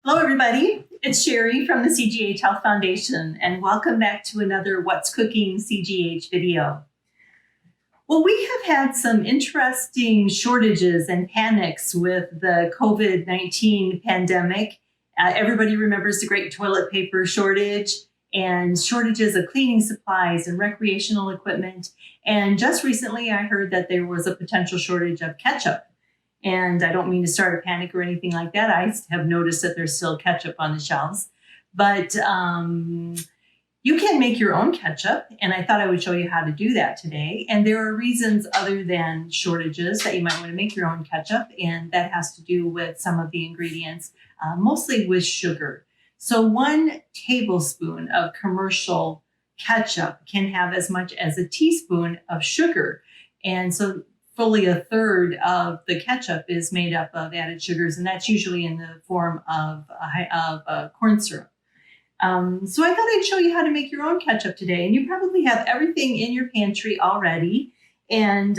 Hello, everybody. It's Sherry from the CGH Health Foundation, and welcome back to another What's Cooking CGH video. Well, we have had some interesting shortages and panics with the COVID-19 pandemic. Everybody remembers the great toilet paper shortage and shortages of cleaning supplies and recreational equipment. And just recently, I heard that there was a potential shortage of ketchup. And I don't mean to start a panic or anything like that. I have noticed that there's still ketchup on the shelves. But you can make your own ketchup. And I thought I would show you how to do that today. And there are reasons other than shortages that you might want to make your own ketchup. And that has to do with some of the ingredients, mostly with sugar. So 1 tablespoon of commercial ketchup can have as much as a teaspoon of sugar. And so fully a third of the ketchup is made up of added sugars, and that's usually in the form of corn syrup. So I thought I'd show you how to make your own ketchup today, and you probably have everything in your pantry already, and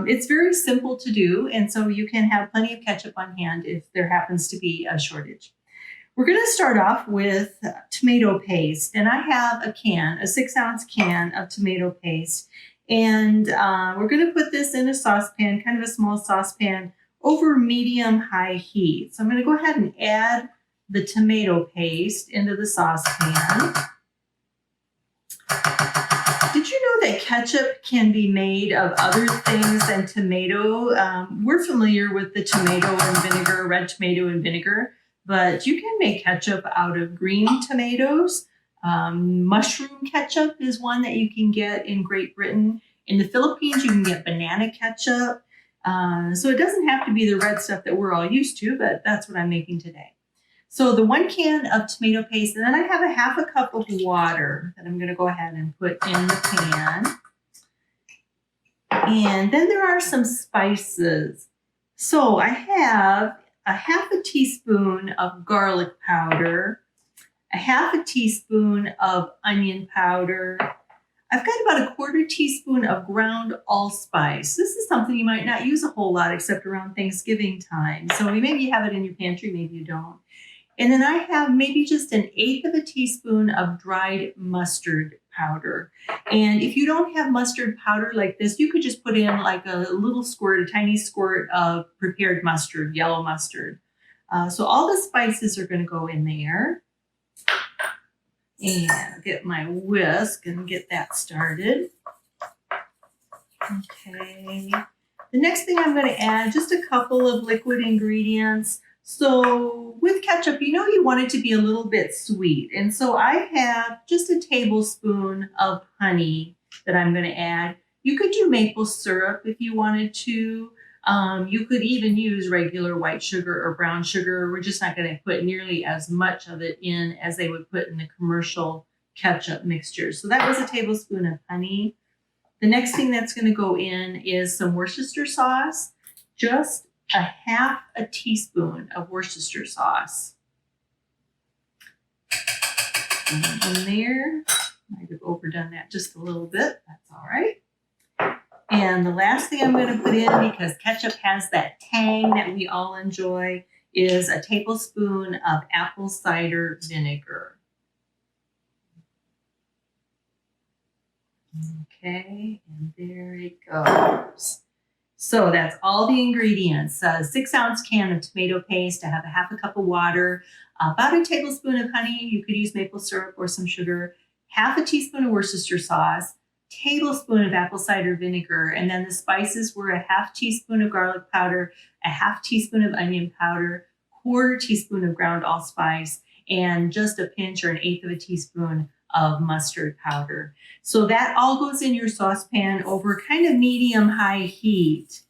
it's very simple to do, and so you can have plenty of ketchup on hand if there happens to be a shortage. We're going to start off with tomato paste, and I have a 6-ounce can of tomato paste. And we're going to put this in a saucepan, kind of a small saucepan, over medium-high heat. So I'm going to go ahead and add the tomato paste into the saucepan. Did you know that ketchup can be made of other things than tomato? We're familiar with the tomato and vinegar, red tomato and vinegar, but you can make ketchup out of green tomatoes. Mushroom ketchup is one that you can get in Great Britain. In the Philippines, you can get banana ketchup. So it doesn't have to be the red stuff that we're all used to, but that's what I'm making today. So the 1 can of tomato paste, and then I have a 1/2 cup of water that I'm going to go ahead and put in the pan. And then there are some spices. So I have a 1/2 teaspoon of garlic powder, a 1/2 teaspoon of onion powder. I've got about 1/4 teaspoon of ground allspice. This is something you might not use a whole lot except around Thanksgiving time. So maybe you have it in your pantry, maybe you don't. And then I have maybe just 1/8 teaspoon of dried mustard powder. And if you don't have mustard powder like this, you could just put in like a little squirt, a tiny squirt of prepared mustard, yellow mustard. So all the spices are going to go in there. And I'll get my whisk and get that started. Okay. The next thing I'm going to add, just a couple of liquid ingredients. So with ketchup, you know you want it to be a little bit sweet. And so I have just a tablespoon of honey that I'm going to add. You could do maple syrup if you wanted to. You could even use regular white sugar or brown sugar. We're just not going to put nearly as much of it in as they would put in the commercial ketchup mixture. So that was a tablespoon of honey. The next thing that's going to go in is some Worcestershire sauce, just a 1/2 teaspoon of Worcestershire sauce. And in there, might have overdone that just a little bit. That's all right. And the last thing I'm going to put in, because ketchup has that tang that we all enjoy, is a tablespoon of apple cider vinegar. Okay, and there it goes. So that's all the ingredients. 6-ounce can of tomato paste. I have a 1/2 cup of water, about a tablespoon of honey. You could use maple syrup or some sugar, 1/2 teaspoon of Worcestershire sauce, tablespoon of apple cider vinegar, and then the spices were a 1/2 teaspoon of garlic powder, a 1/2 teaspoon of onion powder, 1/4 teaspoon of ground allspice, and just a pinch or 1/8 teaspoon of mustard powder. So that all goes in your saucepan over kind of medium-high heat.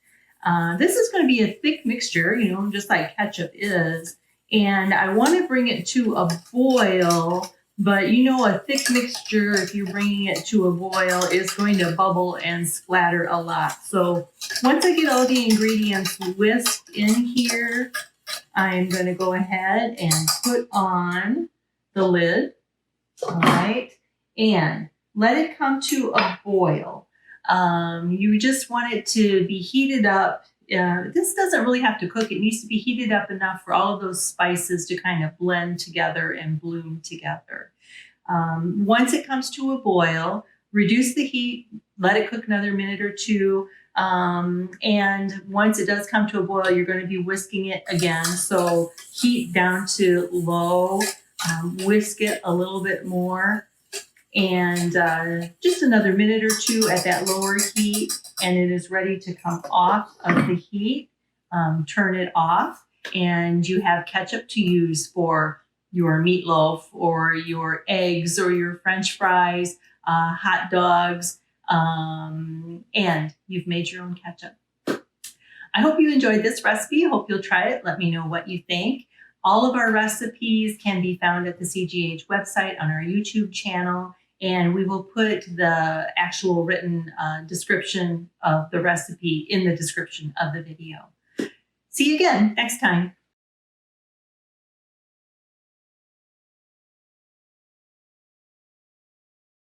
This is going to be a thick mixture, you know, just like ketchup is. And I want to bring it to a boil. But you know, a thick mixture, if you're bringing it to a boil, is going to bubble and splatter a lot. So once I get all the ingredients whisked in here, I'm going to go ahead and put on the lid. All right. And let it come to a boil. You just want it to be heated up This doesn't really have to cook. It needs to be heated up enough for all of those spices to kind of blend together and bloom together. Once it comes to a boil, reduce the heat, let it cook another minute or two. And once it does come to a boil, you're going to be whisking it again. So heat down to low, whisk it a little bit more, and just another minute or two at that lower heat, and it is ready to come off of the heat. Turn it off, and you have ketchup to use for your meatloaf or your eggs or your French fries, hot dogs, and you've made your own ketchup. I hope you enjoyed this recipe. Hope you'll try it. Let me know what you think. All of our recipes can be found at the CGH website on our YouTube channel, and we will put the actual written description of the recipe in the description of the video. See you again next time.